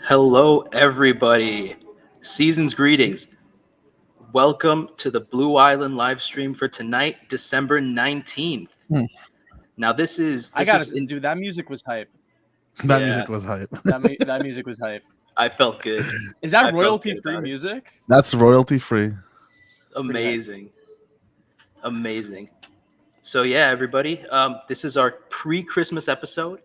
Hello, everybody. Season's greetings. Welcome to the Blue Island live stream for tonight, December 19th. Hmm. Now, this is I this gotta, is in dude. That music was hype. That yeah. music was hype. That music was hype. I felt good. Is that I felt royalty good free about it. music? That's royalty free. It's pretty hype. Amazing. So yeah, everybody. This is our pre-Christmas episode.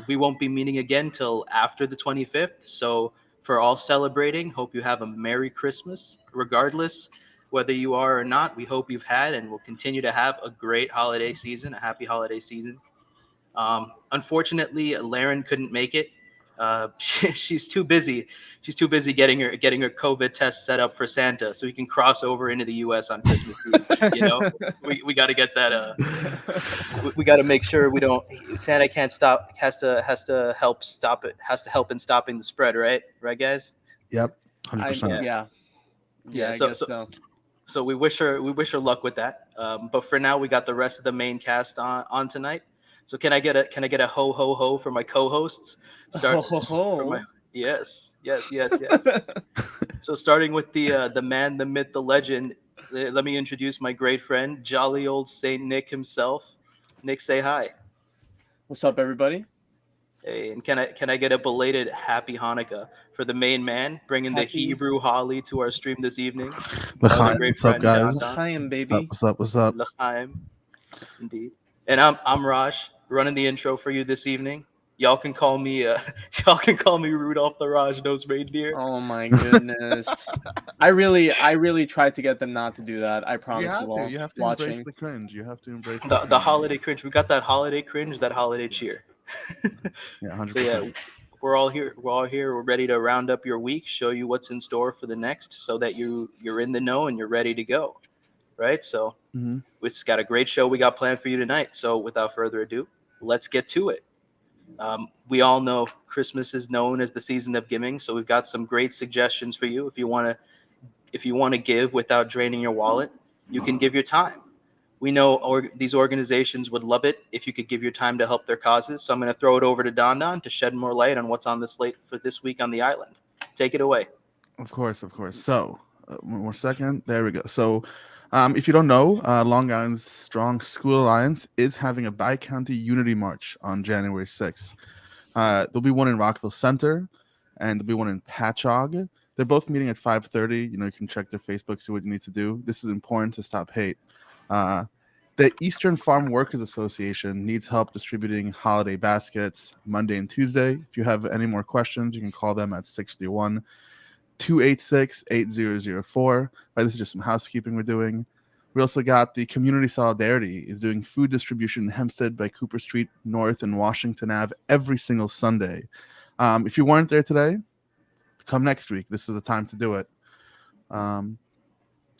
We won't be meeting again till after the 25th. So for all celebrating, hope you have a Merry Christmas. Regardless whether you are or not, we hope you've had and will continue to have a great holiday season, a happy holiday season. Unfortunately, Laren couldn't make it. She's too busy. She's too busy getting her COVID test set up for Santa, so we can cross over into the U.S. on Christmas Eve. We got to get that. We got to make sure we don't. Santa can't stop. Has to help stop it. Has to help in stopping the spread. Right, guys. Yep, I, 100%. yeah. I So guess so. so we wish her luck with that. But for now, we got the rest of the main cast on tonight. So can I get a ho ho ho for my co-hosts? Ho, ho, ho. For my yes. So starting with the man, the myth, the legend. Let me introduce my great friend, jolly old Saint Nick himself. Nick, say hi. What's up, everybody? Hey, and can I get a belated happy Hanukkah for the main man, bringing the Happy- Hebrew holly to our stream this evening? L'chaim, great what's up, friend, guys? Don. Chaim, What's baby. up? What's up? What's up? L'chaim, indeed. And I'm Raj, running the intro for you this evening. Y'all can call me y'all can call me Rudolph the Raj-Nosed Reindeer. Oh my goodness. I really tried to get them not to do that. I promise You you, have all to. You have to watching. embrace the cringe. You have to embrace The holiday cringe. We got that holiday cringe, that holiday cheer. Yeah, 100%. So yeah, we're all here. We're ready to round up your week, show you what's in store for the next, so that you're in the know and you're ready to go. Right? So hmm we've got a great show we got planned for you tonight. So without further ado, let's get to it. We all know Christmas is known as the season of giving, so we've got some great suggestions for you. If you want to give without draining your wallet, you can give your time. We know these organizations would love it if you could give your time to help their causes. So I'm going to throw it over to Don Don to shed more light on what's on the slate for this week on the island. Take it away. Of course. So, one more second. There we go. So, if you don't know, Long Island's Strong School Alliance is having a bi-county unity march on January 6th. There'll be one in Rockville Center, and there'll be one in Patchogue. They're both meeting at 5:30. You can check their Facebook, see what you need to do. This is important to stop hate. The Eastern Farm Workers Association needs help distributing holiday baskets Monday and Tuesday. If you have any more questions, you can call them at 631 286 8004. This is just some housekeeping we're doing. We also got the Community Solidarity is doing food distribution in Hempstead by Cooper Street North and Washington Ave every single Sunday. If you weren't there today, come next week. This is the time to do it.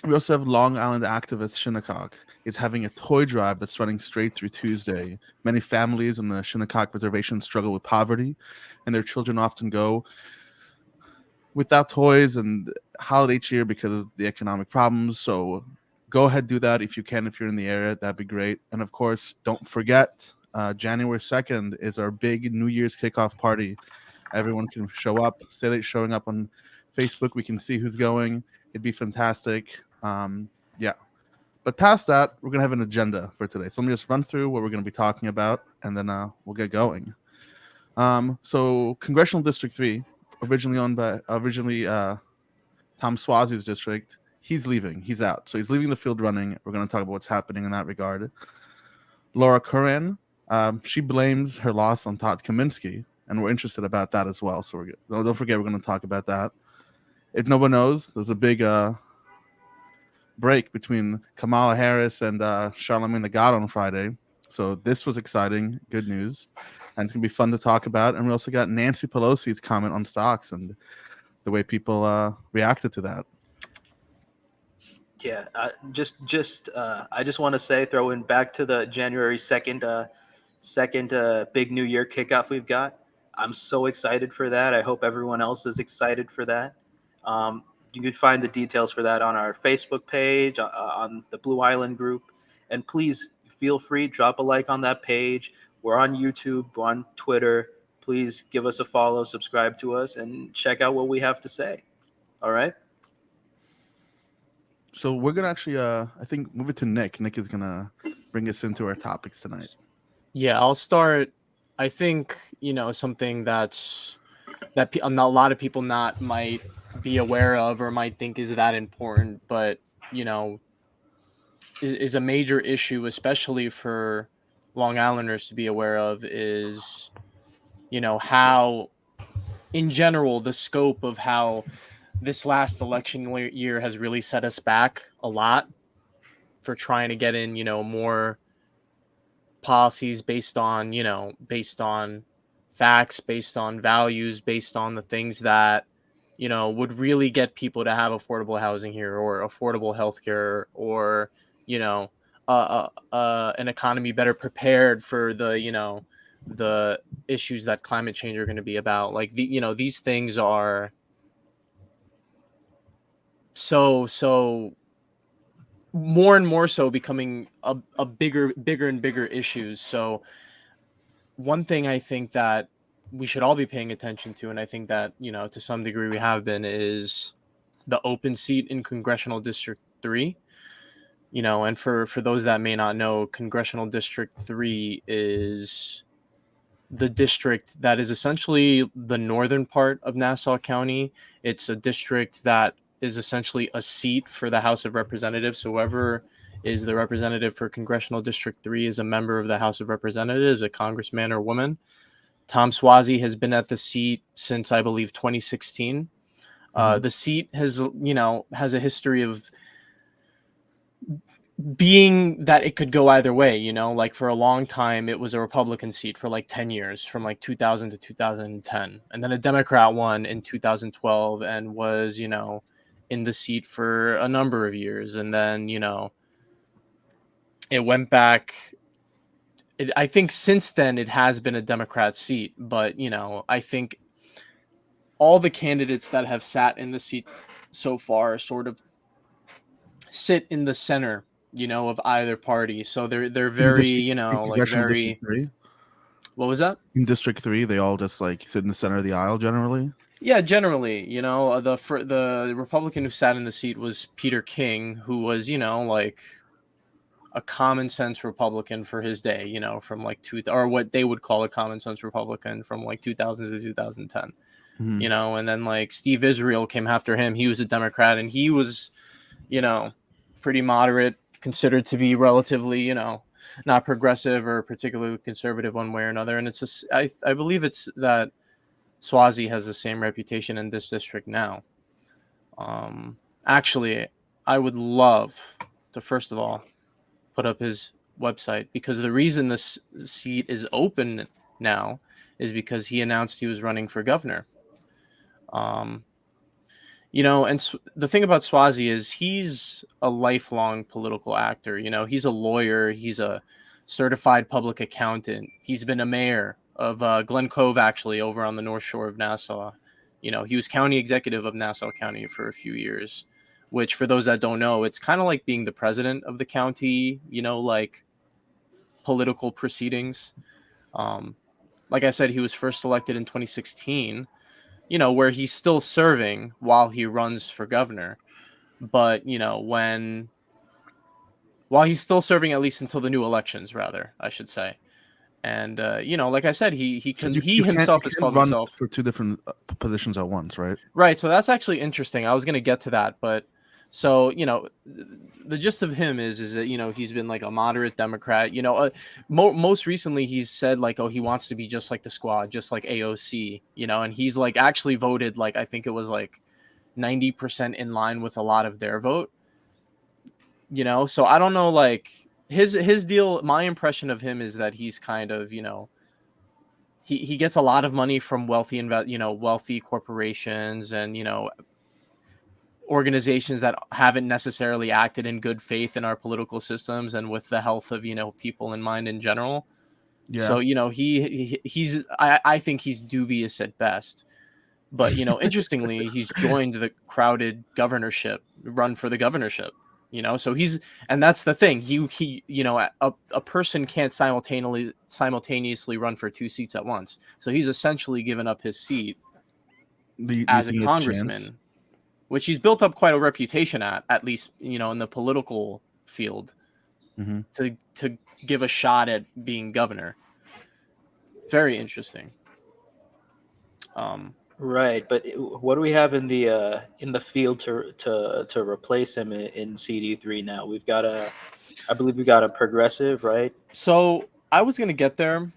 We also have Long Island activist Shinnecock is having a toy drive that's running straight through Tuesday. Many families on the Shinnecock Reservation struggle with poverty, and their children often go without toys and holiday cheer because of the economic problems. So go ahead, do that if you can. If you're in the area, that'd be great. And of course, don't forget, January 2nd is our big New Year's kickoff party. Everyone can show up. Say that you're showing up on Facebook. We can see who's going. It'd be fantastic. Yeah. But past that, we're going to have an agenda for today. So let me just run through what we're going to be talking about, and then we'll get going. So Congressional District 3, originally Tom Swazi's district, he's leaving. He's out. So he's leaving the field running. We're going to talk about what's happening in that regard. Laura Curran, she blames her loss on Todd Kaminsky, and we're interested about that as well. So don't forget, we're going to talk about that. If no one knows, there's a big break between Kamala Harris and Charlamagne the God on Friday. So this was exciting, good news, and it's going to be fun to talk about. And we also got Nancy Pelosi's comment on stocks and the way people reacted to that. Yeah, I just want to say, throwing back to the January 2nd, big New Year kickoff we've got. I'm so excited for that. I hope everyone else is excited for that. You can find the details for that on our Facebook page, on the Blue Island group, and please feel free, drop a like on that page. We're on YouTube, we're on Twitter, please give us a follow, subscribe to us, and check out what we have to say. All right. So we're gonna actually, I think, move it to Nick. Nick is gonna bring us into our topics tonight. Yeah, I'll start. I think something that a lot of people might be aware of or might think is that important, but is a major issue, especially for Long Islanders to be aware of, is how, in general, the scope of how this last election year has really set us back a lot for trying to get in more policies based on facts, based on values, based on the things that would really get people to have affordable housing here, or affordable healthcare, or an economy better prepared for the issues that climate change are going to be about. Like these things are so more and more so becoming a bigger and bigger issues. So one thing I think that we should all be paying attention to, and I think that to some degree we have been, is the open seat in Congressional District 3. And for those that may not know, Congressional District 3 is the district that is essentially the northern part of Nassau County. It's a district that is essentially a seat for the House of Representatives. So whoever is the representative for Congressional District 3 is a member of the House of Representatives, a congressman or woman. Tom Suozzi has been at the seat since, I believe, 2016. The seat has a history of being that it could go either way. Like for a long time it was a Republican seat for like 10 years, from like 2000 to 2010, and then a Democrat won in 2012 and was in the seat for a number of years, and then it went back. I think since then it has been a Democrat seat, but I think all the candidates that have sat in the seat so far sort of sit in the center of either party. So they're very like very. What was that? In District 3, they all just like sit in the center of the aisle generally. Yeah, generally, the Republican who sat in the seat was Peter King, who was like a common sense Republican for his day, from like or what they would call a common sense Republican from like 2000 to 2010. And then like Steve Israel came after him. He was a Democrat, and he was pretty moderate, considered to be relatively not progressive or particularly conservative one way or another. And it's just, I believe it's that Suozzi has the same reputation in this district now. Actually, I would love to first of all put up his website, because the reason this seat is open now is because he announced he was running for governor. And the thing about Suozzi is he's a lifelong political actor. He's a lawyer. He's a certified public accountant. He's been a mayor of Glen Cove, actually, over on the North Shore of Nassau. He was county executive of Nassau County for a few years, which, for those that don't know, it's kind of like being the president of the county, like political proceedings. Like I said, he was first elected in 2016, where he's still serving while he runs for governor. But, while he's still serving, at least until the new elections, rather, I should say. And, like I said, he himself has called himself for two different positions at once, right? Right. So that's actually interesting. I was going to get to that, but so, the gist of him is that, he's been like a moderate Democrat, most recently he's said like, oh, he wants to be just like the Squad, just like AOC, and he's like actually voted, like, I think it was like 90% in line with a lot of their vote, so I don't know, like his deal. My impression of him is that he's kind of, he gets a lot of money from wealthy corporations and, organizations that haven't necessarily acted in good faith in our political systems and with the health of people in mind in general. Yeah. So he's I think he's dubious at best, but interestingly he's joined the crowded run for the governorship. So and that's the thing. He a person can't simultaneously run for 2 seats at once. So he's essentially given up his seat Do you as a think it's chance? congressman, which he's built up quite a reputation at least, in the political field, Mhm. to give a shot at being governor. Very interesting. Right, but what do we have in the field to replace him in CD3 now? I believe we got a progressive, right? So I was gonna get there.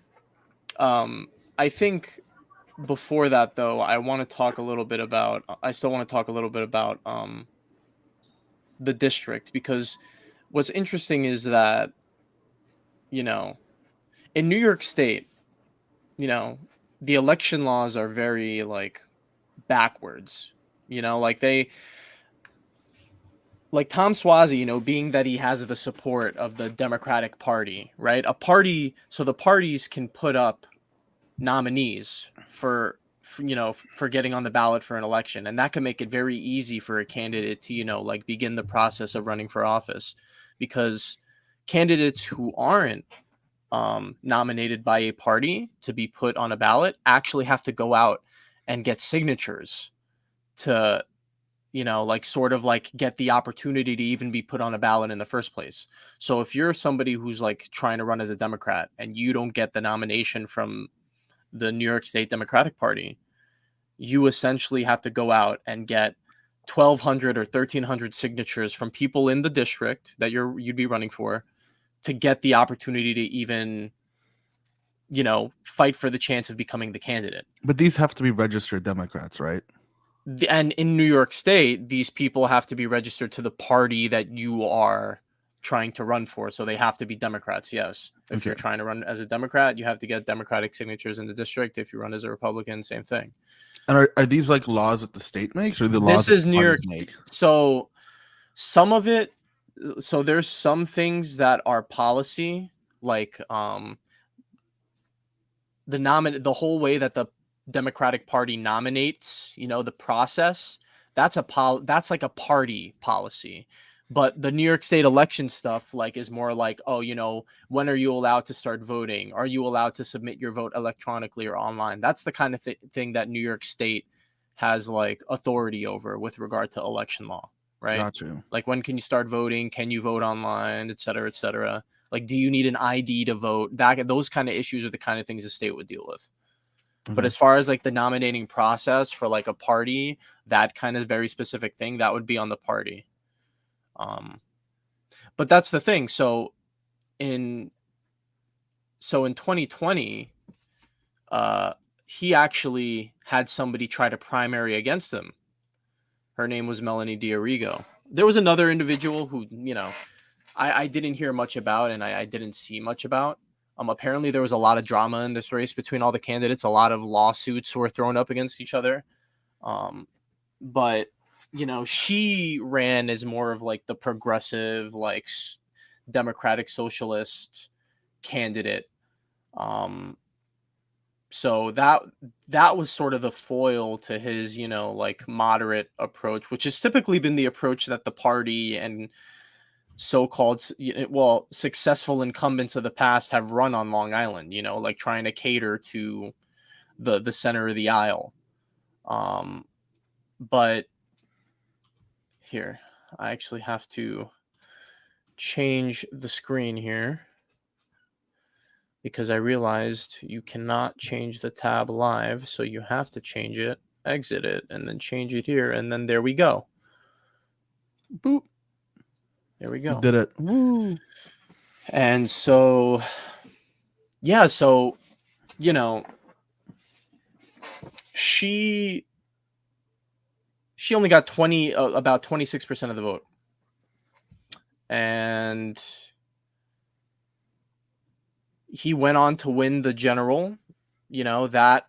I think before that though, I want to talk a little bit about. I still want to talk a little bit about the district, because what's interesting is that in New York State, the election laws are very like backwards. Like Tom Suozzi, being that he has the support of the Democratic Party, right? So the parties can put up nominees for getting on the ballot for an election, and that can make it very easy for a candidate to like begin the process of running for office, because candidates who aren't nominated by a party to be put on a ballot actually have to go out and get signatures to like sort of like get the opportunity to even be put on a ballot in the first place. So if you're somebody who's like trying to run as a Democrat and you don't get the nomination from the New York State Democratic Party, you essentially have to go out and get 1,200 or 1,300 signatures from people in the district that you'd be running for to get the opportunity to even fight for the chance of becoming the candidate. But these have to be registered Democrats, right? And in New York State, these people have to be registered to the party that you are trying to run for. So they have to be Democrats, yes. If you're trying to run as a Democrat, you have to get Democratic signatures in the district. If you run as a Republican, same thing. And are these like laws that the state makes, or the laws This is that New York. make? So some of it, so there's some things that are policy, like the whole way that the Democratic Party nominates, the process, that's like a party policy. But the New York State election stuff like is more like, when are you allowed to start voting? Are you allowed to submit your vote electronically or online? That's the kind of thing that New York State has like authority over with regard to election law, right? Got you. Like, when can you start voting? Can you vote online, et cetera, et cetera? Like, do you need an ID to vote? Those kind of issues are the kind of things the state would deal with. Okay. But as far as like the nominating process for like a party, that kind of very specific thing, that would be on the party. But that's the thing. So in 2020, he actually had somebody try to primary against him. Her name was Melanie D'Arrigo. There was another individual who, I didn't hear much about, and I didn't see much about. Apparently there was a lot of drama in this race between all the candidates. A lot of lawsuits were thrown up against each other. But she ran as more of like the progressive, like democratic socialist candidate. So that was sort of the foil to his, like moderate approach, which has typically been the approach that the party and so-called successful incumbents of the past have run on Long Island, like trying to cater to the center of the aisle. But here, I actually have to change the screen here because I realized you cannot change the tab live, so you have to change it, exit it, and then change it here, and then there we go. Boop. There we go. You did it. Woo. And so, yeah, so, she only got about 26% of the vote. And he went on to win the general, that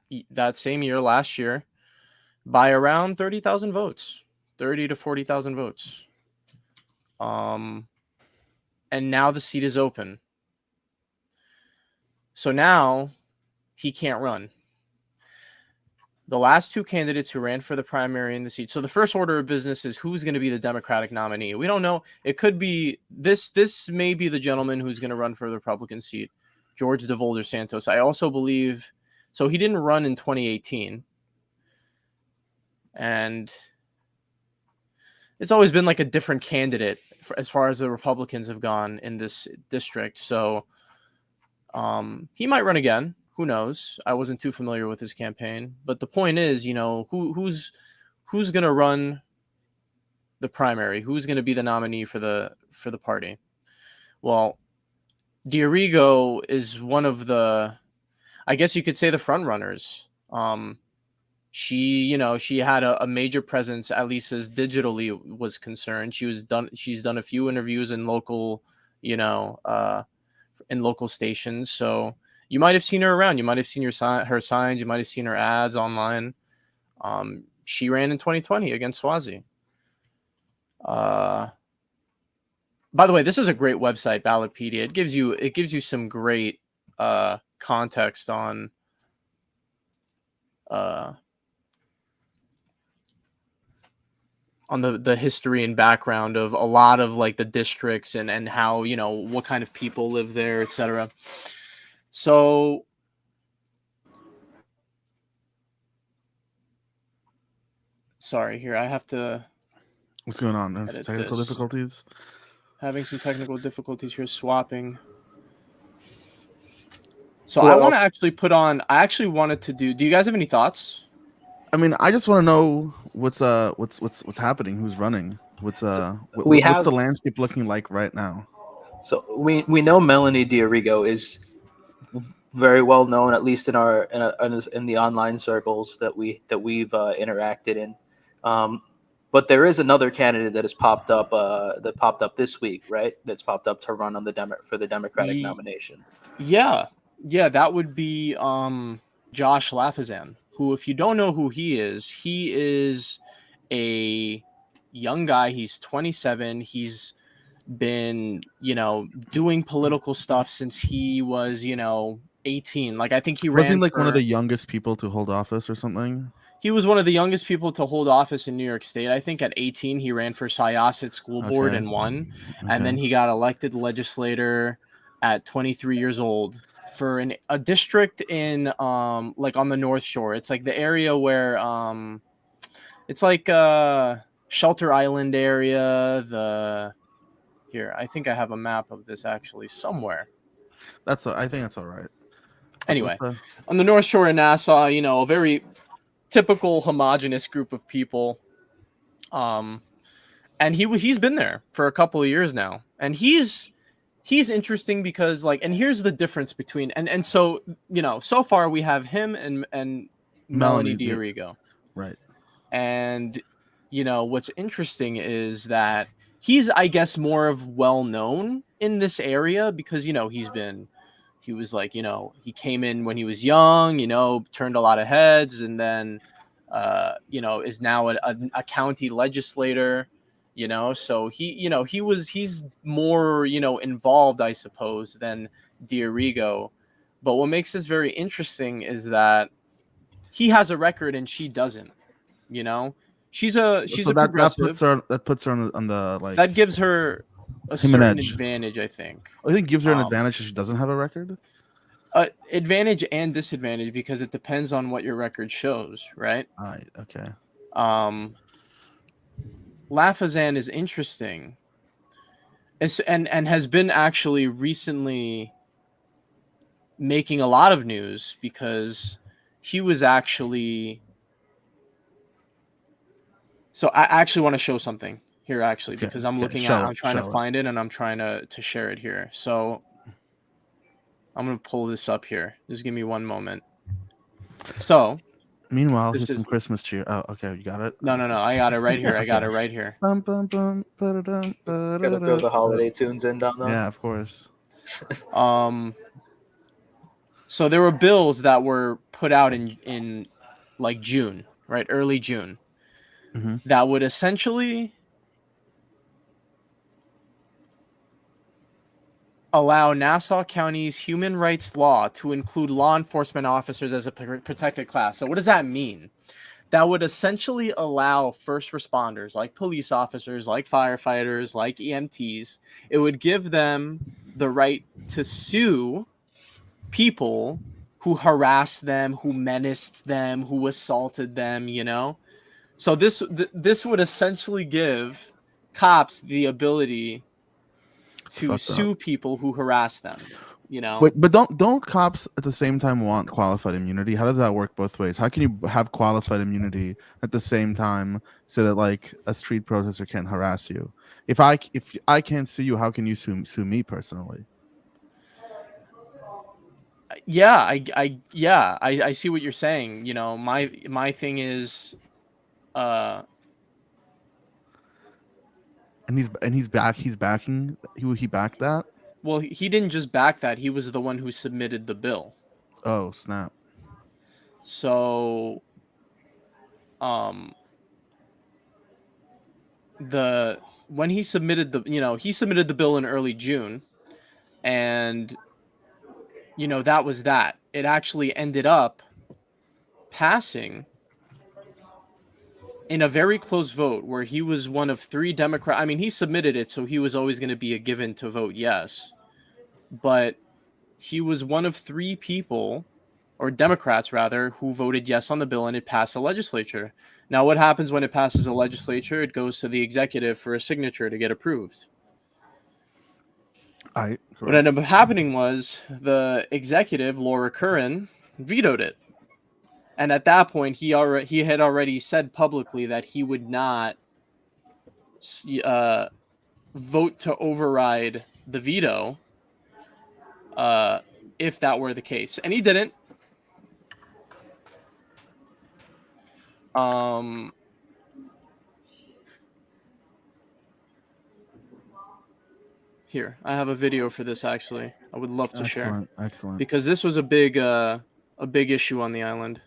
same year, last year, by around 30,000 votes, 30 to 40,000 votes. And now the seat is open. So now he can't run. the last two candidates who ran for the primary in the seat. So the first order of business is who's going to be the Democratic nominee. We don't know. It could be this. This may be the gentleman who's going to run for the Republican seat, George DeVolder Santos. I also believe so. He didn't run in 2018, and it's always been like a different candidate as far as the Republicans have gone in this district. So he might run again. Who knows? I wasn't too familiar with his campaign, but the point is, you know, who's going to run the primary? Who's going to be the nominee for the party? Well, D'Arrigo is one of the, I guess you could say, the front runners. She had a major presence, at least as digitally was concerned. She's done a few interviews in local, in local stations. So you might have seen her around. You might have seen her signs. You might have seen her ads online. She ran in 2020 against Swazi. By the way, this is a great website, Ballotpedia. It gives you some great context on the history and background of a lot of like the districts and how, you know, what kind of people live there, etc. So sorry, here I have to. What's going on? There's technical difficulties. Having some technical difficulties here swapping. So well, I want to actually put on. I actually wanted to do. Do you guys have any thoughts? I mean, I just want to know what's happening. Who's running? What's the landscape looking like right now? So we know Melanie D'Arrigo is very well known, at least in the online circles that we've interacted in. But there is another candidate that has popped up this week, right? That's popped up to run on for the Democratic nomination. Yeah, that would be Josh Lafazan, who, if you don't know who he is a young guy. He's 27. He's been, doing political stuff since he was, 18. Like, I think he ran. Wasn't one of the youngest people to hold office or something? He was one of the youngest people to hold office in New York State. I think at 18, he ran for Syosset School Board and won. Okay. And then he got elected legislator at 23 years old for a district in like on the North Shore. It's like the area where it's like Shelter Island area. Here, I think I have a map of this actually somewhere. I think that's all right. Anyway, on the North Shore in Nassau, a very typical homogenous group of people. And he's been there for a couple of years now. And he's interesting because, like, and here's the difference between and so, so far we have him and Melanie D'Arrigo. Right. And what's interesting is that he's, I guess, more of well known in this area because he was like, he came in when he was young, turned a lot of heads, and then is now a county legislator, so he's more involved, I suppose, than D'Arrigo. But what makes this very interesting is that he has a record and she doesn't. She's a progressive. That puts her on the like. That gives her a certain advantage, I think. I think it gives her an advantage if she doesn't have a record. Advantage and disadvantage because it depends on what your record shows, right? Right. Okay. Lafazan is interesting, and has been actually recently making a lot of news because he was actually. So I actually want to show something here, actually, because I'm I'm trying to find it, and I'm trying to share it here. So I'm going to pull this up here. Just give me one moment. So meanwhile, here's some Christmas cheer. Oh, okay. You got it? No. I got it right here. I got it right here. Gotta throw the holiday tunes in, Don. Yeah, of course. So there were bills that were put out in like June, right? Early June. Mm-hmm. That would essentially. allow Nassau County's human rights law to include law enforcement officers as a protected class. So what does that mean? That would essentially allow first responders, like police officers, like firefighters, like EMTs, it would give them the right to sue people who harassed them, who menaced them, who assaulted them, you know? So this would essentially give cops the ability to Fucked up. sue people who harass them, you know? Wait, but don't cops at the same time want qualified immunity? How does that work both ways? How can you have qualified immunity at the same time so that like a street protester can't harass you? If I can't sue you, how can you sue me personally? Yeah, I see what you're saying. You know, my thing is And he's backing he backed that? well, he didn't just back that, he was the one who submitted the bill. Oh, snap. So when he submitted the bill in early June, and that was that. It actually ended up passing in a very close vote where he was one of 3 Democrats. I mean, he submitted it, so he was always going to be a given to vote yes. But he was one of 3 people, or Democrats rather, who voted yes on the bill, and it passed the legislature. Now, what happens when it passes the legislature? It goes to the executive for a signature to get approved. What ended up happening was the executive, Laura Curran, vetoed it. And at that point, he had already said publicly that he would not vote to override the veto if that were the case. And he didn't. Here, I have a video for this, actually. I would love to share. Excellent. Because this was a big issue on the island.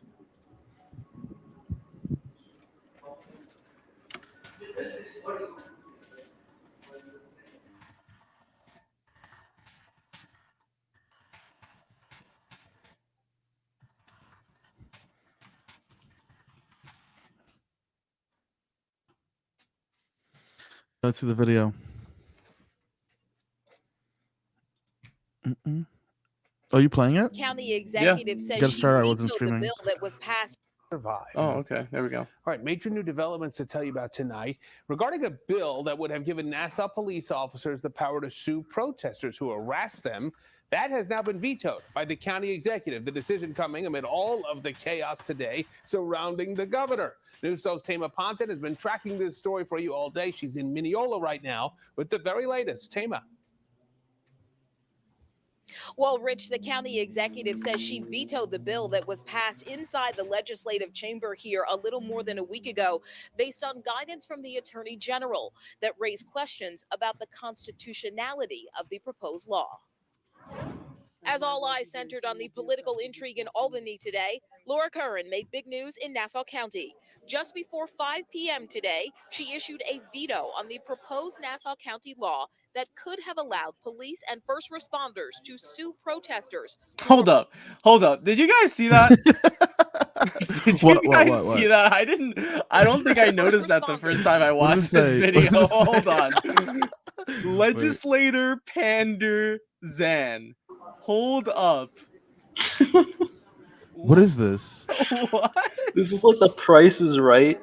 Let's see the video. Are you playing it? County executive says Gotta she start. I wasn't vetoed the streaming. bill that was passed. Survive. Oh, okay. There we go. All right, major new developments to tell you about tonight regarding a bill that would have given Nassau police officers the power to sue protesters who harass them. That has now been vetoed by the county executive. The decision coming amid all of the chaos today surrounding the governor. News 12's Tama Ponton has been tracking this story for you all day. She's in Mineola right now with the very latest. Tama. Well, Rich, the county executive says she vetoed the bill that was passed inside the legislative chamber here a little more than a week ago, based on guidance from the attorney general that raised questions about the constitutionality of the proposed law. As all eyes centered on the political intrigue in Albany today, Laura Curran made big news in Nassau County. Just before 5 p.m. today, she issued a veto on the proposed Nassau County law that could have allowed police and first responders to sue protesters. Hold up. Did you guys see that? Did you guys see that? I don't think I noticed that the first time I watched this video. Hold on. Legislator Pander Zan. Hold up. What is this? What? This is like The Price is Right.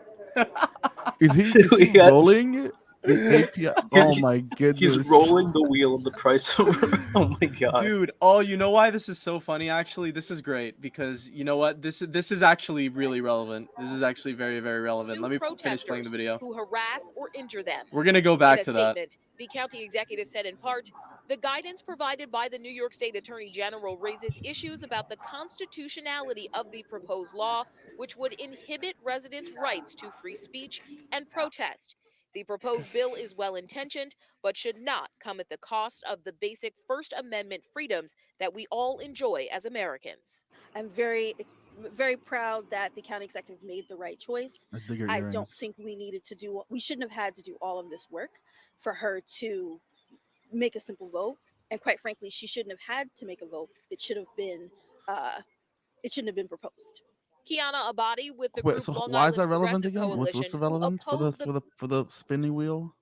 Is he rolling? API? Oh my goodness. He's rolling the wheel of The Price. Oh my god. Dude, you know why this is so funny? Actually, this is great because you know what? This is actually really relevant. This is actually very, very relevant. Let me finish playing the video. Who harass or injure them. We're gonna go back to that. The county executive said in part, the guidance provided by the New York State Attorney General raises issues about the constitutionality of the proposed law, which would inhibit residents' rights to free speech and protest. The proposed bill is well-intentioned, but should not come at the cost of the basic First Amendment freedoms that we all enjoy as Americans. I'm very, very proud that the county executive made the right choice. I don't think we shouldn't have had to do all of this work for her to make a simple vote And quite frankly, she shouldn't have had to make a vote. It should have been, it shouldn't have been proposed. Kiana Abadi with the Wait, group so Long why is that Island relevant Progressive again? What's Coalition, the who relevant for opposed the spinning wheel?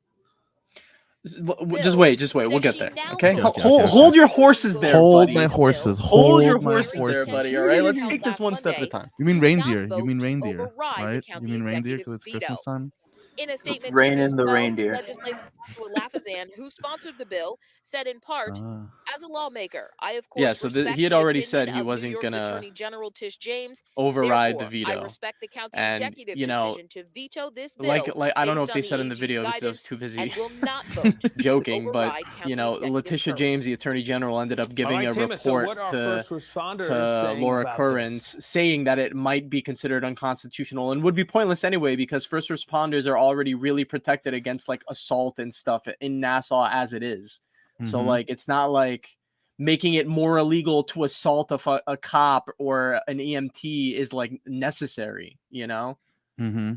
Just wait. We'll get there. Okay. Okay. Hold your horses there, Hold buddy. my horses. Hold your my horses there, buddy. All right. Let's take this one step at a time. You mean did not reindeer? You vote mean to reindeer, override the right? You county mean reindeer because executive's it's Christmas veto. time. In a statement Rein to in the 12, reindeer. Legislator Joshua Lafazan, who sponsored the bill, said in part, Ah. as a lawmaker, I of course Yeah, so respect he had the already opinion said he of New wasn't York's gonna Attorney General Tish James. override the Therefore, I veto. respect the county And, executive's you know, decision to veto this bill. Like I don't know if based they on said in the AG's video because I was guidance too busy and will not vote to joking, but override county you know, executive Letitia term. James, the Attorney General, ended up giving All right, a Tima, so report what are to first responders saying Laura about Currens this? saying that it might be considered unconstitutional and would be pointless anyway because first responders are already really protected against like assault and stuff in Nassau as it is. So Mhm. like it's not like making it more illegal to assault a cop or an EMT is like necessary, you know? Mm-hmm.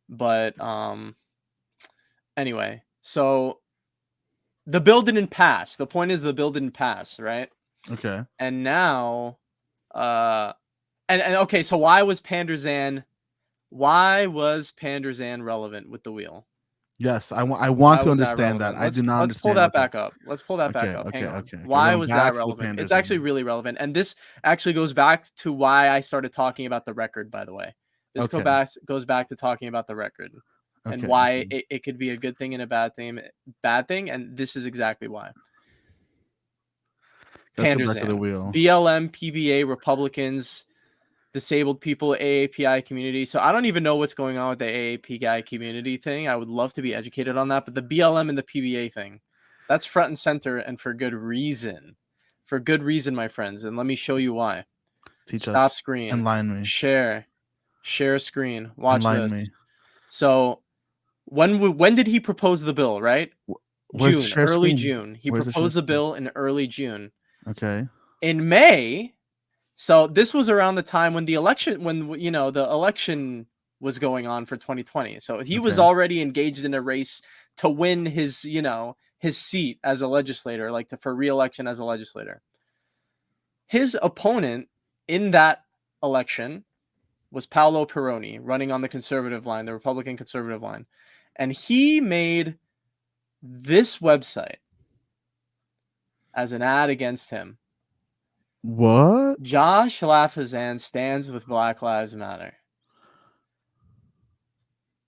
But anyway, so the bill didn't pass. The point is the bill didn't pass, right? Okay. And now and okay, so why was Panderzan relevant with the wheel? Yes, I Why want to was understand that. relevant? I do not Let's understand. pull that what back up. Let's pull that back Okay, up. okay, Hang on. okay. Why Going was back that to the relevant? It's Panderzan. actually really relevant. And this actually goes back to why I started talking about the record, by the way. This Okay. goes back to talking about the record and Okay, why okay. it could be a good thing and a bad thing, and this is exactly why. Let's go back to the Panderzan, wheel. BLM, PBA, Republicans, disabled people, AAPI community. So I don't even know what's going on with the AAPI community thing. I would love to be educated on that, but the BLM and the PBA thing, that's front and center and for good reason. For good reason, my friends. And let me show you why. Teach Stop us. screen. Enlighten me. Share screen. Watch Enlighten this. me. So when did he propose the bill, right? Where's the June, share early screen? June. He Where's the proposed share the bill in early June. Okay. In May, so this was around the time when the election was going on for 2020. So he was Okay. already engaged in a race to win his seat as a legislator, like for re-election as a legislator. His opponent in that election was Paolo Peroni, running on the conservative line, the Republican conservative line. And he made this website as an ad against him. What? Josh Lafazan stands with Black Lives Matter.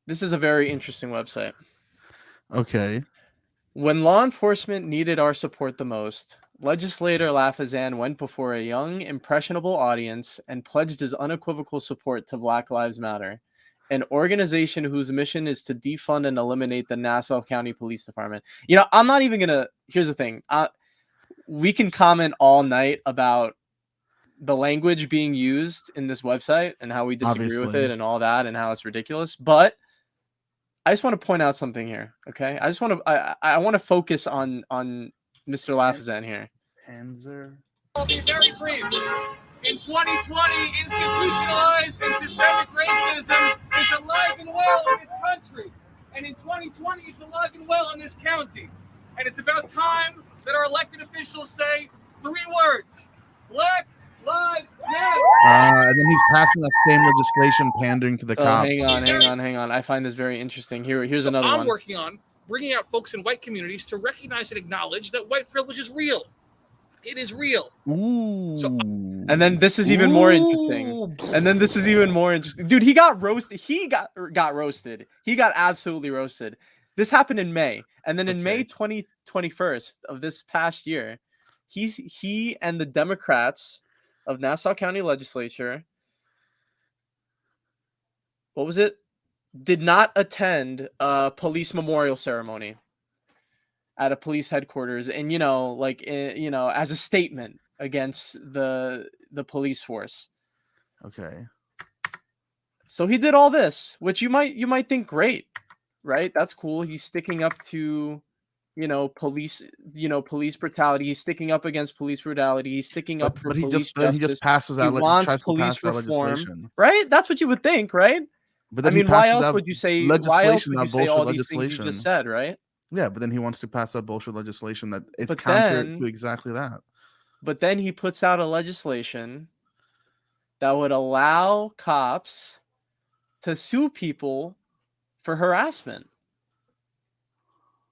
This is a very interesting website. Okay. When law enforcement needed our support the most, legislator Lafazan went before a young, impressionable audience and pledged his unequivocal support to Black Lives Matter, an organization whose mission is to defund and eliminate the Nassau County Police Department. You know, I'm not even going to... Here's the thing. We can comment all night about the language being used in this website and how we disagree with Obviously. it and all that and how it's ridiculous. But I just want to point out something here. Okay. I just want to, I want to focus on Mr. Lafazan here. Panzer. I'll be very brief. In 2020, institutionalized and systemic racism is alive and well in this country. And in 2020, it's alive and well in this county. And it's about time that our elected officials say 3 words: Black Lives Matter. And then he's passing that same legislation pandering to the cops. Hang on. I find this very interesting. Here's another I'm one. working on bringing out folks in white communities to recognize and acknowledge that white privilege is real. It is real. Ooh. So- And then this is even more interesting. Dude, he got roasted. He got roasted. He got absolutely roasted. This happened in May. And then in May 2021 of this past year, he and the Democrats of Nassau County Legislature, what was it? Did not attend a police memorial ceremony at a police headquarters, and as a statement against the police force. Okay. So he did all this, which you might think great, right? That's cool. He's sticking up to police brutality. He's sticking up against police brutality. He's sticking up for police justice. He just passes He out. wants tries to police pass that reform, legislation. right? That's what you would think, right? But I then he mean, why passes else that would you say? legislation, Why else would that you say all bullshit these things you legislation. just said, right? Yeah, but then he wants to pass out bullshit legislation that is But counter then- to exactly that. But then he puts out a legislation that would allow cops to sue people for harassment.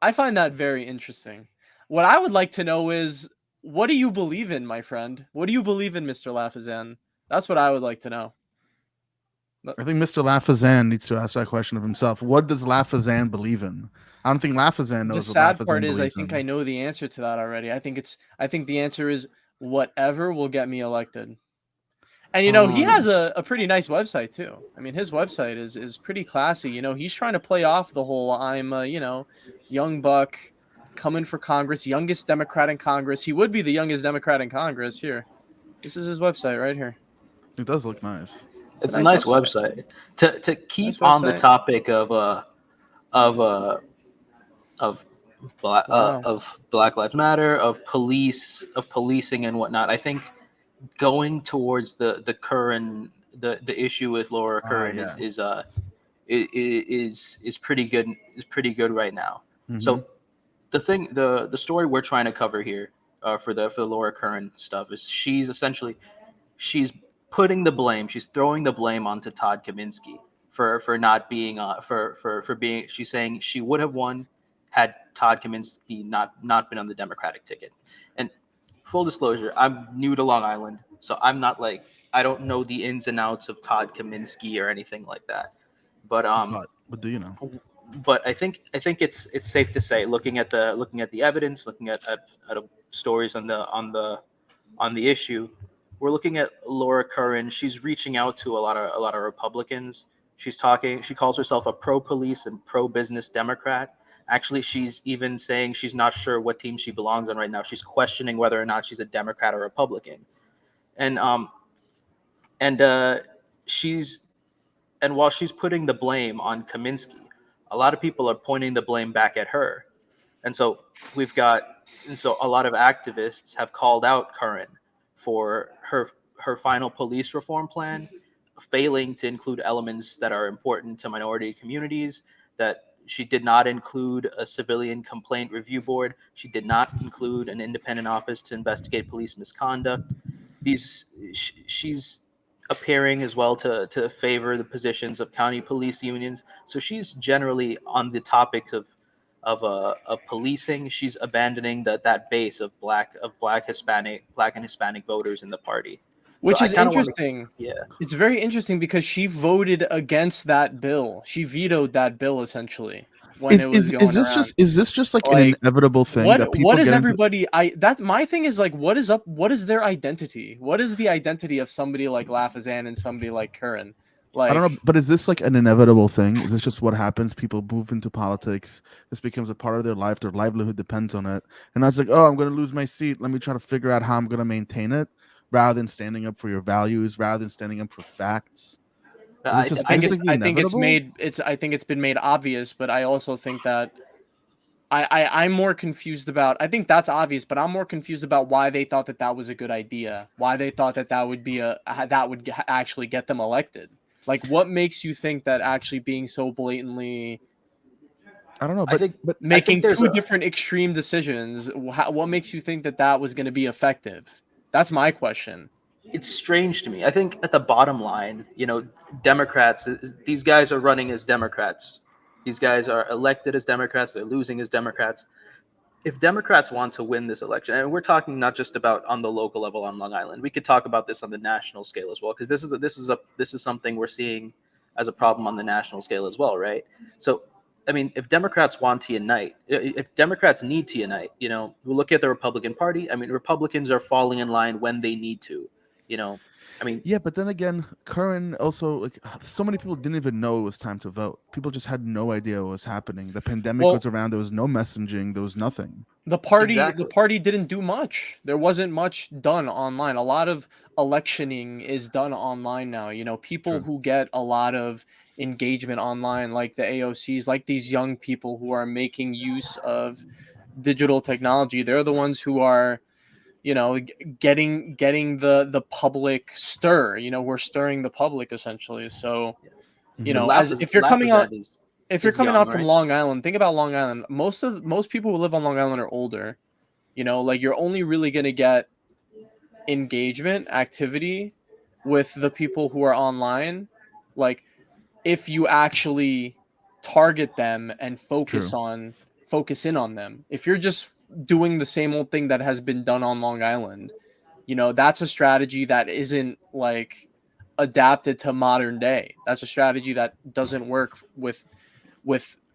I find that very interesting. What I would like to know is, what do you believe in, my friend? What do you believe in, Mr. Lafazan? That's what I would like to know. I think Mr. Lafazan needs to ask that question of himself. What does Lafazan believe in? I don't think Lafazan The knows what sad Lafazan part is, I believes think in. I know the answer to that already. I think the answer is whatever will get me elected. And he has a pretty nice website too. I mean, his website is pretty classy. He's trying to play off the whole I'm young buck coming for Congress, youngest Democrat in Congress. He would be the youngest Democrat in Congress. Here, this is his website right here. It does look nice. It's a nice website. To keep Nice on the website. topic of Black Wow. of Black Lives Matter, of policing and whatnot. I think going towards the current the issue with Laura Curran yeah. is pretty good. Is pretty good right now. Mhm. So the story we're trying to cover here for the Laura Curran stuff is she's putting the blame. She's throwing the blame onto Todd Kaminsky for not being for being. She's saying she would have won had Todd Kaminsky not been on the Democratic ticket. And full disclosure, I'm new to Long Island, so I'm not I don't know the ins and outs of Todd Kaminsky or anything like that. But But do you know? But I think it's safe to say, looking at the evidence, looking at stories on the issue, we're looking at Laura Curran. She's reaching out to a lot of Republicans. She calls herself a pro-police and pro-business Democrat. Actually, she's even saying she's not sure what team she belongs on right now. She's questioning whether or not she's a Democrat or Republican. And while she's putting the blame on Kaminsky, a lot of people are pointing the blame back at her. And so a lot of activists have called out Curran for her final police reform plan failing to include elements that are important to minority communities, that she did not include a civilian complaint review board. She did not include an independent office to investigate police misconduct. She's appearing as well to favor the positions of county police unions. So she's generally on the topic of policing. She's abandoning that base of black and Hispanic voters in the party. Which So is interesting. Yeah. It's very interesting because she voted against that bill. She vetoed that bill essentially when it was going around. Is this just like an Like, inevitable thing that people what is get everybody my thing is what is their identity? What is the identity of somebody like Lafazan and somebody like Curran? Like, I don't know, but is this like an inevitable thing? Is this just what happens? People move into politics. This becomes a part of their life. Their livelihood depends on it. And I was like, oh, I'm going to lose my seat. Let me try to figure out how I'm going to maintain it, rather than standing up for your values, rather than standing up for facts. I think it's been made obvious, but I also think that I'm more confused about. I think that's obvious, but I'm more confused about why they thought that was a good idea. Why they thought that would be actually get them elected. Like, what makes you think that actually being so blatantly, I don't know, but making two different extreme decisions, what makes you think that was going to be effective? That's my question. It's strange to me. I think at the bottom line, Democrats, these guys are running as Democrats. These guys are elected as Democrats. They're losing as Democrats. If Democrats want to win this election, and we're talking not just about on the local level on Long Island, we could talk about this on the national scale as well, because this is something we're seeing as a problem on the national scale as well, right? So, I mean, if Democrats want to unite, if Democrats need to unite, we look at the Republican Party. I mean, Republicans are falling in line when they need to, I mean, yeah, but then again, Curran also, like, so many people didn't even know it was time to vote. People just had no idea what was happening. The pandemic was around. There was no messaging. There was nothing. The party didn't do much. There wasn't much done online. A lot of electioning is done online now. People who get a lot of engagement online, like the AOCs, like these young people who are making use of digital technology. They're the ones who are, getting the public stir. We're stirring the public essentially. So, if you're coming on, if you're is coming young, out from right? Long Island, think about Long Island. Most people who live on Long Island are older. You know, like you're only really gonna get engagement, activity with the people who are online. Like if you actually target them and focus in on them. If you're just doing the same old thing that has been done on Long Island, you know, that's a strategy that isn't like adapted to modern day. That's a strategy that doesn't work with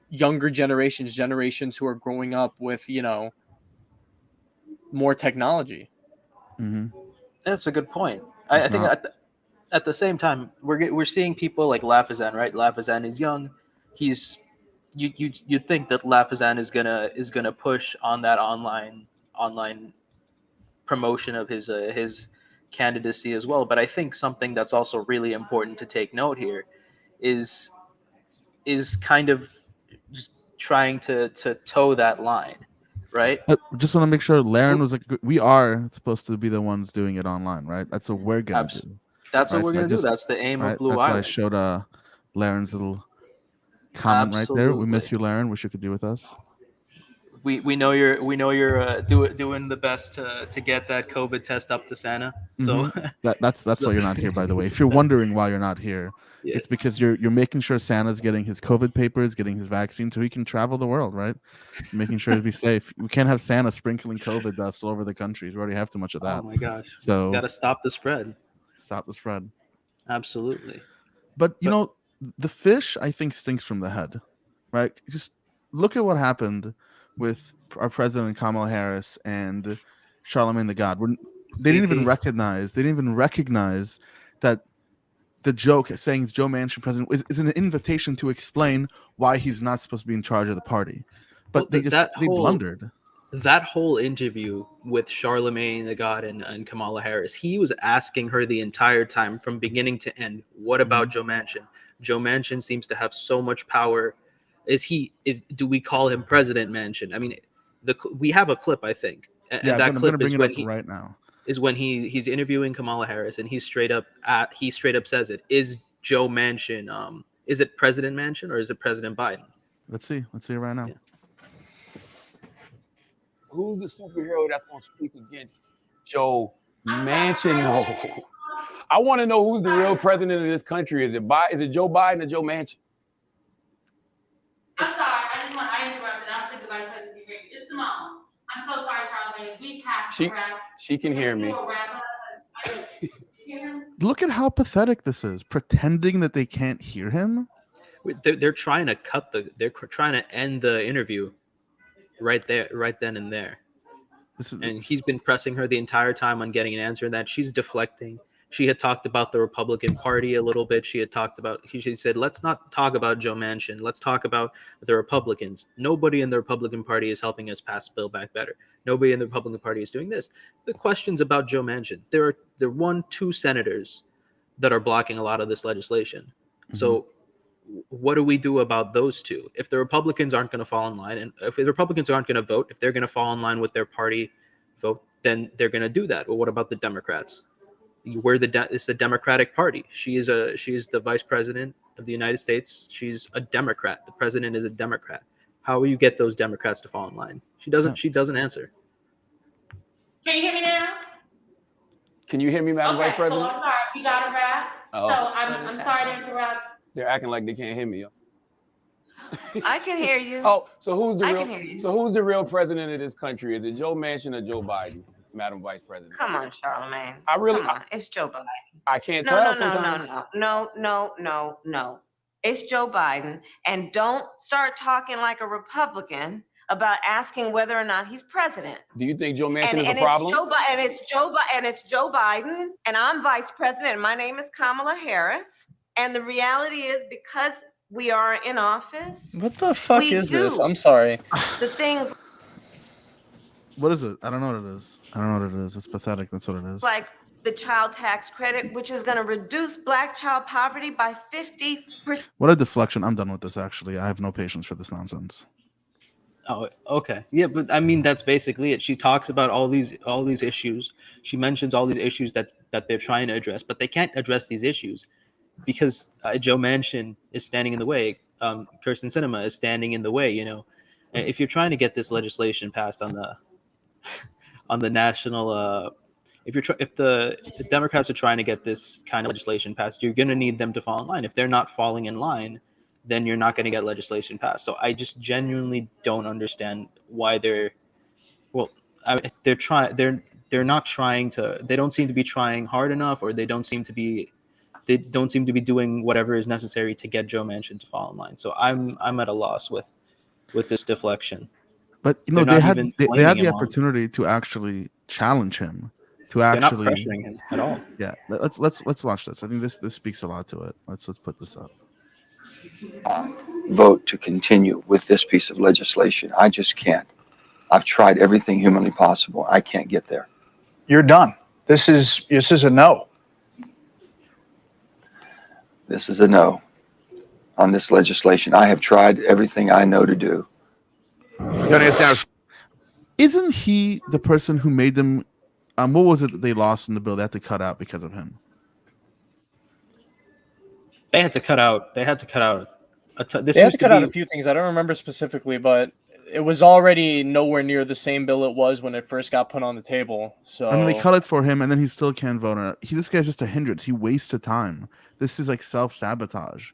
younger generations who are growing up with, you know, more technology. Hmm. That's a good point. Just I think not. at the same time, we're seeing people like Lafazan, right? Lafazan is young. He's you'd think that Lafazan is gonna push on that online promotion of his candidacy as well. But I think something that's also really important to take note here is kind of just trying to toe that line, right? But just want to make sure Laren was like, we are supposed to be the ones doing it online, right? That's what we're gonna Abs- do. That's what Right, we're so I gonna do. just That's the aim of right. Blue That's why I Island. showed Laren's little comment right there. We miss Absolutely. you, Laren. Wish you could be with us. We know you're doing the best to get that COVID test up to Santa. So That's so- why you're not here, by the way. If you're wondering why you're not here, Yeah. it's because you're making sure Santa's getting his COVID papers, getting his vaccine, so he can travel the world, right? Making sure to be safe. We can't have Santa sprinkling COVID dust all over the country. We already have too much of that. Oh my gosh. So Got to stop the spread. stop the spread. Absolutely. But you know, the fish I think stinks from the head, right? Just look at what happened with our president Kamala Harris and Charlemagne the God. They didn't even recognize that the joke saying Joe Manchin president is an invitation to explain why he's not supposed to be in charge of the party. But Well, they blundered. That whole interview with Charlemagne the God and Kamala Harris, he was asking her the entire time from beginning to end, what about Joe Manchin? Joe Manchin seems to have so much power. Do we call him President Manchin? I mean, we have a clip, I think. And Yeah, that I'm clip gonna bring is it when up right now. he's interviewing Kamala Harris and he straight up says it. Is Joe Manchin is it President Manchin or is it President Biden? Let's see it right now. Yeah. Who's the superhero that's going to speak against Joe Manchin? No. I want to know who's the real president of this country. Is it Joe Biden or Joe Manchin? I'm sorry. I interrupted. I think the vice president be great. It's Simone. I'm so sorry, Charlamagne. We have to wrap. She can hear me. Look at how pathetic this is. Pretending that they can't hear him. They're trying to they're trying to end the interview right then and there. And he's been pressing her the entire time on getting an answer, and that she's deflecting. She had talked about the Republican Party a little bit. She said, let's not talk about Joe Manchin. Let's talk about the Republicans. Nobody in the Republican Party is helping us pass Build Back Better. Nobody in the Republican Party is doing this. The questions about Joe Manchin. There are 1-2 senators that are blocking a lot of this legislation. Mm-hmm. So what do we do about those two? If the Republicans aren't going to fall in line, and if the Republicans aren't going to vote, if they're going to fall in line with their party vote, then they're going to do that. Well, what about the Democrats? It's the Democratic Party. She is the vice president of the United States. She's a Democrat. The president is a Democrat. How will you get those Democrats to fall in line? She doesn't answer. Can you hear me now? Can you hear me, Madam Vice President? So I'm sorry. You got to wrap. Oh. So I'm sorry to interrupt. They're acting like they can't hear me. I can hear you. Oh, so who's the real president of this country? Is it Joe Manchin or Joe Biden, Madam Vice President? Come on, Charlamagne. It's Joe Biden. I can't tell sometimes. No. It's Joe Biden. And don't start talking like a Republican about asking whether or not he's president. Do you think Joe Manchin is a problem? It's Joe Biden, and I'm vice president, and my name is Kamala Harris. And the reality is, because we are in office. What the fuck is this? I'm sorry. The things. What is it? I don't know what it is. It's pathetic. That's what it is. Like the child tax credit, which is going to reduce Black child poverty by 50%. What a deflection. I'm done with this, actually. I have no patience for this nonsense. Oh, okay. Yeah, but I mean, that's basically it. She talks about all these issues. She mentions all these issues that they're trying to address, but they can't address these issues because Joe Manchin is standing in the way. Kirsten Sinema is standing in the way. You know, if you're trying to get this legislation passed on the national, if the Democrats are trying to get this kind of legislation passed, you're going to need them to fall in line. If they're not falling in line, then you're not going to get legislation passed. So I just genuinely don't understand why they're not trying to. They don't seem to be trying hard enough, or they don't seem to be doing whatever is necessary to get Joe Manchin to fall in line. So I'm at a loss with this deflection. But you know, they had the opportunity to actually challenge him, to actually. They're not pressuring him at all. Yeah, let's watch this. I think this speaks a lot to it. Let's put this up. Vote to continue with this piece of legislation. I just can't. I've tried everything humanly possible. I can't get there. You're done. This is a no. This is a no on this legislation. I have tried everything I know to do. Isn't he the person who made them? What was it that they lost in the bill? They had to cut out because of him. They had to cut out a few things. I don't remember specifically, but it was already nowhere near the same bill it was when it first got put on the table. So and they cut it for him, and then he still can't vote on it. This guy's just a hindrance. He wasted time. This is like self-sabotage,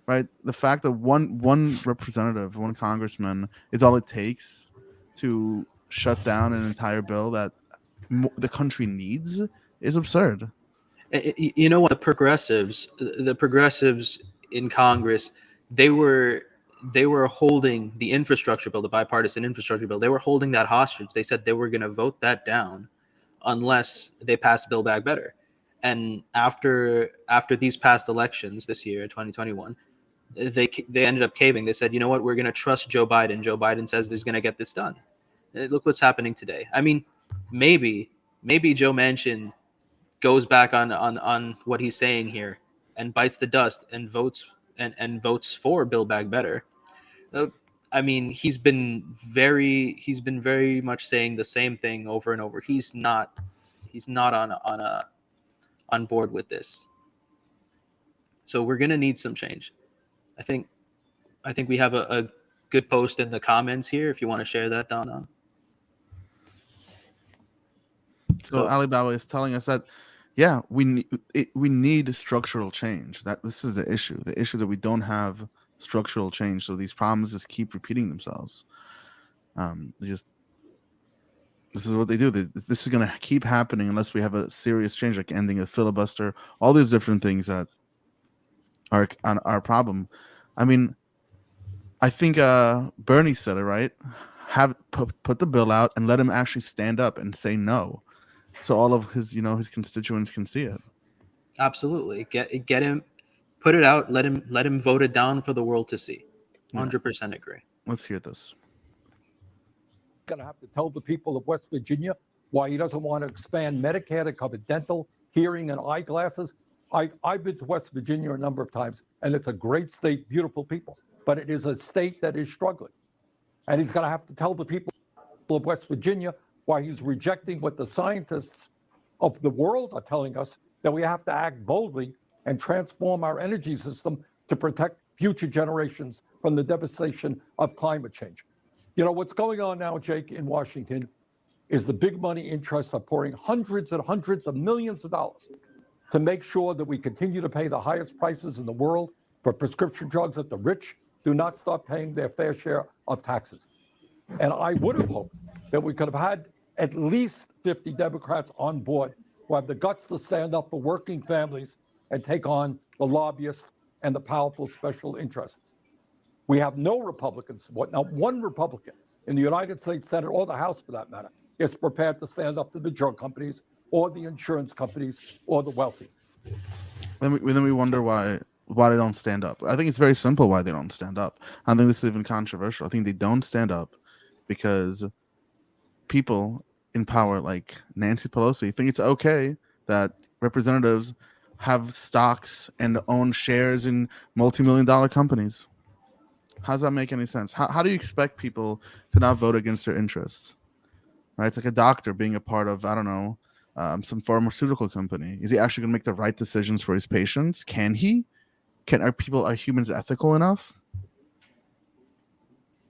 right? The fact that one representative, one congressman is all it takes to shut down an entire bill that the country needs is absurd. You know what? The progressives in Congress, they were holding the infrastructure bill, the bipartisan infrastructure bill. They were holding that hostage. They said they were going to vote that down unless they passed Build Back Better. And after these past elections this year, 2021, they ended up caving. They said, you know what? We're going to trust Joe Biden. Joe Biden says he's going to get this done. Look what's happening today. I mean, maybe Joe Manchin goes back on what he's saying here and bites the dust and votes for Build Back Better. I mean, he's been very much saying the same thing over and over. He's not on board with this. So we're gonna need some change. I think we have a good post in the comments here if you want to share that, Don. So Alibaba is telling us that, yeah, we need structural change. That this is the issue that we don't have structural change. So these problems just keep repeating themselves. This is what they do. This is going to keep happening unless we have a serious change, like ending a filibuster, all these different things that are our problem. I mean, I think Bernie said it right. Put the bill out and let him actually stand up and say no, so all of his constituents can see it. Absolutely, get him, put it out, let him vote it down for the world to see. 100% agree. Let's hear this. Going to have to tell the people of West Virginia why he doesn't want to expand Medicare to cover dental, hearing, and eyeglasses. I've been to West Virginia a number of times, and it's a great state, beautiful people, but it is a state that is struggling. And he's going to have to tell the people of West Virginia why he's rejecting what the scientists of the world are telling us, that we have to act boldly and transform our energy system to protect future generations from the devastation of climate change. You know, what's going on now, Jake, in Washington is the big money interests are pouring hundreds and hundreds of millions of dollars to make sure that we continue to pay the highest prices in the world for prescription drugs, that the rich do not start paying their fair share of taxes. And I would have hoped that we could have had at least 50 Democrats on board who have the guts to stand up for working families and take on the lobbyists and the powerful special interests. We have no Republican support. Not one Republican in the United States Senate or the House, for that matter, is prepared to stand up to the drug companies or the insurance companies or the wealthy. Then we wonder why they don't stand up. I think it's very simple why they don't stand up. I don't think this is even controversial. I think they don't stand up because people in power like Nancy Pelosi think it's okay that representatives have stocks and own shares in multi-million-dollar companies. How does that make any sense? How do you expect people to not vote against their interests? Right? It's like a doctor being a part of, I don't know, some pharmaceutical company. Is he actually going to make the right decisions for his patients? Can he? Are humans ethical enough?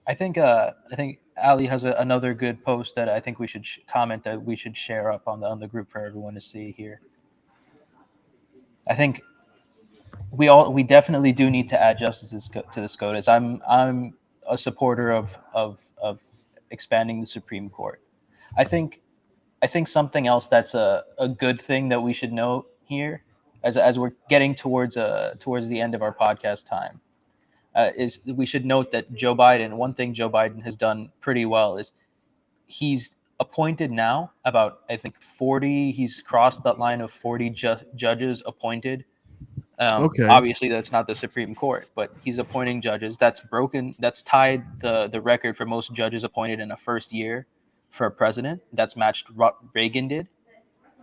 I think Ali has another good post that I think we should comment that we should share up on the group for everyone to see here. I think we definitely do need to add justices to the SCOTUS. I'm a supporter of expanding the Supreme Court. I think something else that's a good thing that we should note here as we're getting towards the end of our podcast time is we should note that Joe Biden, one thing Joe Biden has done pretty well is he's appointed now about, I think, 40, he's crossed that line of 40 judges appointed. Okay. Obviously, that's not the Supreme Court, but he's appointing judges. That's tied the record for most judges appointed in a first year for a president. That's matched what Reagan did.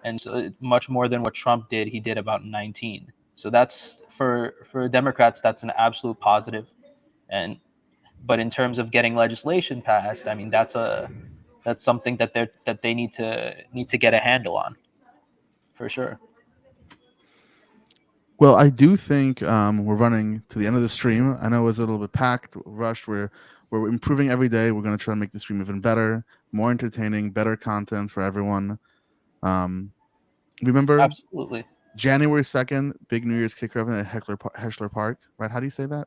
And so much more than what Trump did, he did about 19. So that's for Democrats, that's an absolute positive. But in terms of getting legislation passed, I mean, that's something that they need to get a handle on, for sure. Well, I do think we're running to the end of the stream. I know it was a little bit packed, rushed. We're improving every day. We're going to try to make the stream even better, more entertaining, better content for everyone. Remember, absolutely, January 2nd, big New Year's kicker event at Heschler Park, right? How do you say that?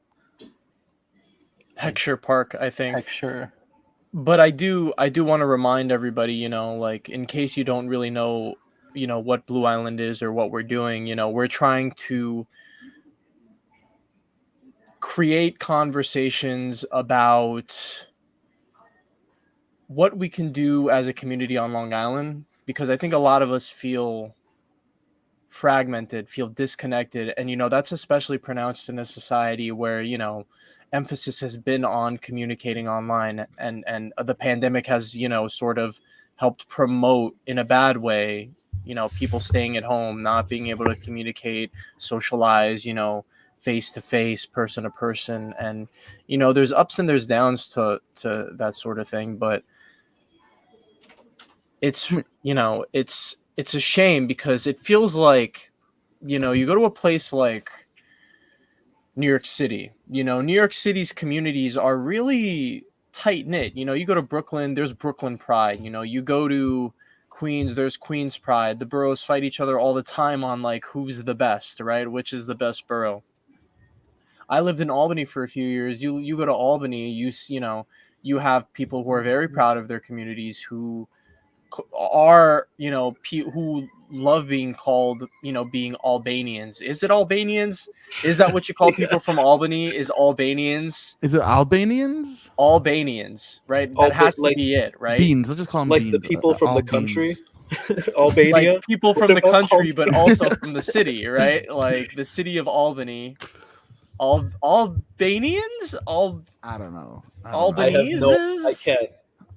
Heckscher Park, I think. Heckscher. But I do want to remind everybody, like in case you don't really know, what Blue Island is or what we're doing, we're trying to create conversations about what we can do as a community on Long Island, because I think a lot of us feel fragmented, feel disconnected. And, that's especially pronounced in a society where, emphasis has been on communicating online, and the pandemic has, sort of helped promote in a bad way, people staying at home, not being able to communicate, socialize, face to face, person to person. And, there's ups and there's downs to that sort of thing. But it's, it's a shame because it feels like, you go to a place like New York City, New York City's communities are really tight knit. You go to Brooklyn, there's Brooklyn pride. You go to Queens, there's Queens pride. The boroughs fight each other all the time on like who's the best, right? Which is the best borough. I lived in Albany for a few years. You go to Albany, you have people who are very proud of their communities, who are, who love being called, being Albanians. Is it Albanians? Is that what you call people from Albany? Is Albanians? Is it Albanians? Albanians, right? That has to be it, right? Beans. Let's just call them like beans. the people from the country. Beans. Albania. Like people from the country, but also from the city, right? Like the city of Albany. Albanians? I don't know. Albanese? I can't.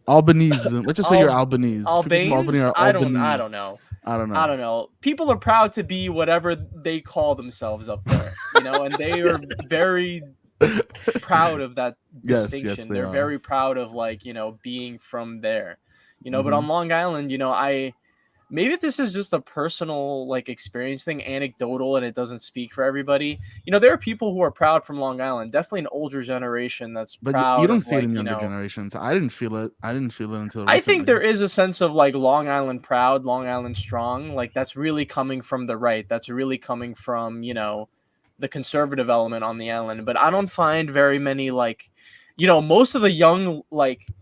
Albanese. Let's just say you're Albanese. Albanes? I don't know. I don't know. People are proud to be whatever they call themselves up there, and they are very proud of that distinction. Yes, They're are. very proud of being from there, But Mhm. on Long Island, maybe this is just a personal experience thing, anecdotal, and it doesn't speak for everybody. There are people who are proud from Long Island, definitely an older generation that's But proud. you don't of, see it in younger generations. I didn't feel it. Until recently. I think there is a sense of Long Island proud, Long Island strong. That's really coming from the right. That's really coming from, the conservative element on the island. But I don't find very many most of the young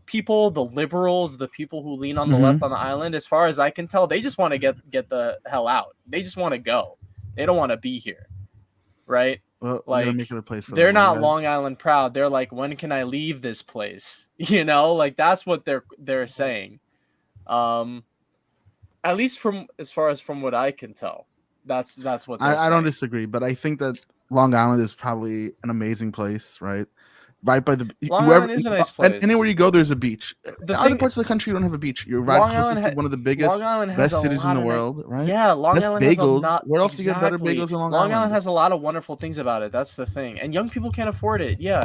people, the liberals, the people who lean on the left on the island, as far as I can tell, they just want to get the hell out. They just want to go. They don't want to be here. Right? Well, make it a place for they're them, not guys. Long Island proud. They're like, when can I leave this place? That's what they're saying. At least from what I can tell. That's what they're I don't saying. disagree, but I think that Long Island is probably an amazing place, right? Right by the Long Island is a nice place. Anywhere you go, there's a beach. Other thing- parts of the country, you don't have a beach. You're right Long closest Island to ha- one of the biggest, Long Island has best a cities in lot the of world, right? Yeah, Long Best Island bagels. has Where else do you get better exactly. bagels in Long Island Island? has a lot of wonderful things about it. That's the thing, and young people can't afford it. Yeah,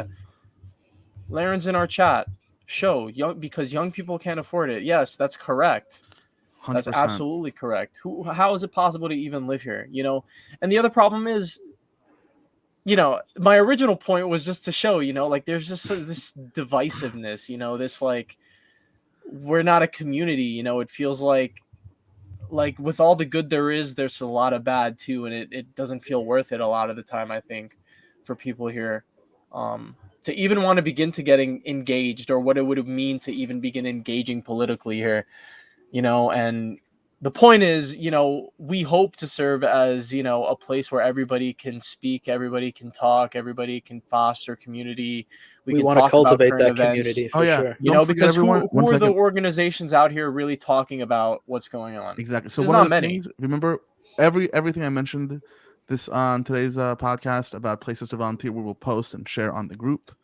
Laren's in our chat. Because young people can't afford it. Yes, that's correct. 100%. That's absolutely correct. How is it possible to even live here? And the other problem is, you know, my original point was just to show, you know, like there's just this divisiveness, you know, this like we're not a community, you know. It feels like with all the good there is, there's a lot of bad too, and it doesn't feel worth it a lot of the time, I think, for people here to even want to begin to getting engaged, or what it would mean to even begin engaging politically here, you know. And the point is, you know, we hope to serve as, you know, a place where everybody can speak, everybody can talk, everybody can foster community. We can want to talk about cultivate current that events. community. Oh For yeah, sure. You know, because who are the organizations out here really talking about what's going on? Exactly. So There's one not of the many. things, remember everything I mentioned this on today's podcast about places to volunteer, we will post and share on the group.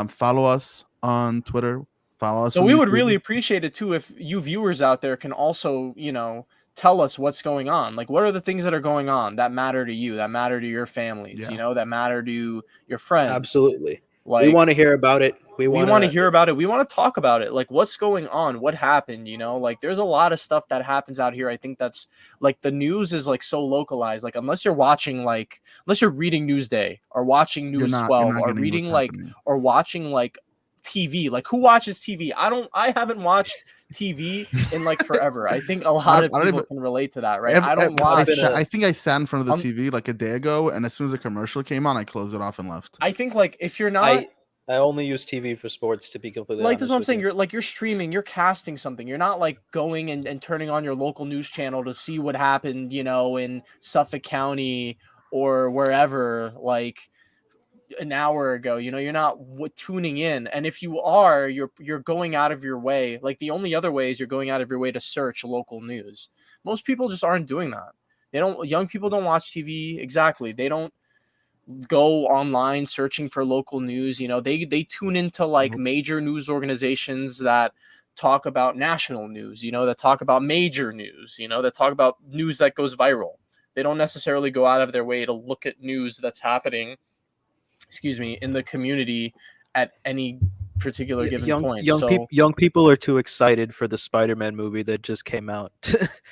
Follow us on Twitter. Follow us. So on we would YouTube. really appreciate it too if you viewers out there can also, you know, tell us what's going on. Like, what are the things that are going on that matter to you, that matter to your families, you know, that matter to your friends? Absolutely. Like, we want to hear about it. We want to hear about it. We want to talk about it. Like, what's going on? What happened? You know, like there's a lot of stuff that happens out here. I think that's like the news is like so localized. Like, unless you're reading Newsday or watching News 12 or reading or watching like TV. Like, who watches TV? I haven't watched TV in like forever. I think a lot of people can relate to that, right? I don't watch. I think I sat in front of the TV like a day ago, and as soon as a commercial came on, I closed it off and left. I think like if you're not, I only use TV for sports, to be completely like honest. that's what I'm with saying. you. You're streaming, you're casting something. You're not like going and turning on your local news channel to see what happened, you know, in Suffolk County or wherever, like an hour ago. You know, you're not tuning in. And if you are, you're going out of your way. Like the only other way is you're going out of your way to search local news. Most people just aren't doing that. Young people don't watch TV. Exactly. They don't go online searching for local news. You know, they tune into like major news organizations that talk about national news, you know, that talk about major news, you know, that talk about news that goes viral. They don't necessarily go out of their way to look at news that's happening, in the community at any particular given point. Young people are too excited for the Spider-Man movie that just came out.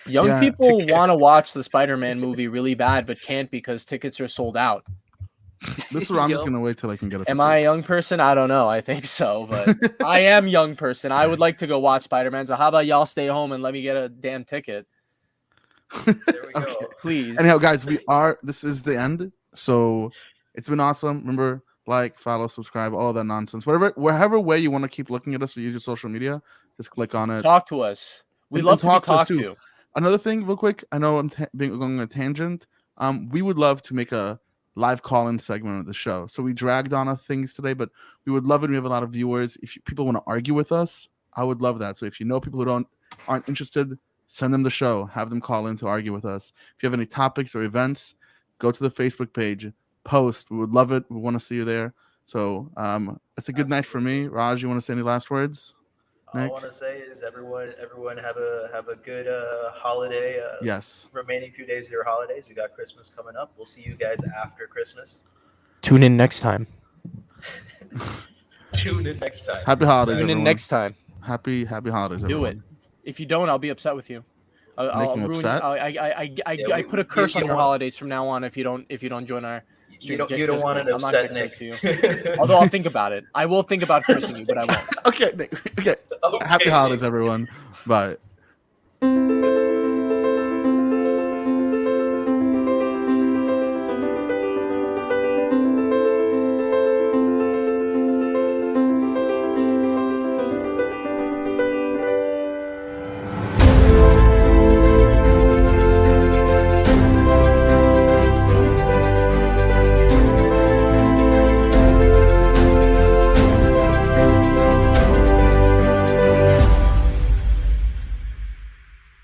Young people want to watch the Spider-Man movie really bad, but can't because tickets are sold out. This is where I'm just gonna wait till I can get it. Am I a young person? I don't know. I think so, but I am young person. I would like to go watch Spider-Man. So how about y'all stay home and let me get a damn ticket? There we go. Please. Anyhow, guys, this is the end. So it's been awesome. Remember, like, follow, subscribe, all that nonsense. Wherever way you want to keep looking at us or use your social media, just click on it. Talk to us. We love to be talked to. Another thing, real quick. I know I'm going on a tangent. We would love to make a live call-in segment of the show. So we dragged on things today, but we would love it. We have a lot of viewers. If people want to argue with us, I would love that. So if you know people who aren't interested, send them the show. Have them call in to argue with us. If you have any topics or events, go to the Facebook page, post. We would love it. We want to see you there. So it's a good night for me. Raj, you want to say any last words? All I want to say is everyone have a good holiday. Yes. Remaining few days of your holidays. We got Christmas coming up. We'll see you guys after Christmas. Tune in next time. Tune in next time. Happy holidays. Tune in next time. Happy holidays. Do everyone. it. If you don't, I'll be upset with you. I'll ruin. Upset? I put a curse on your holidays from now on if you don't join our. You don't want to upset Nick. You. Although I'll think about it. I will think about cursing you, but I won't. Okay. Happy holidays, everyone. Bye.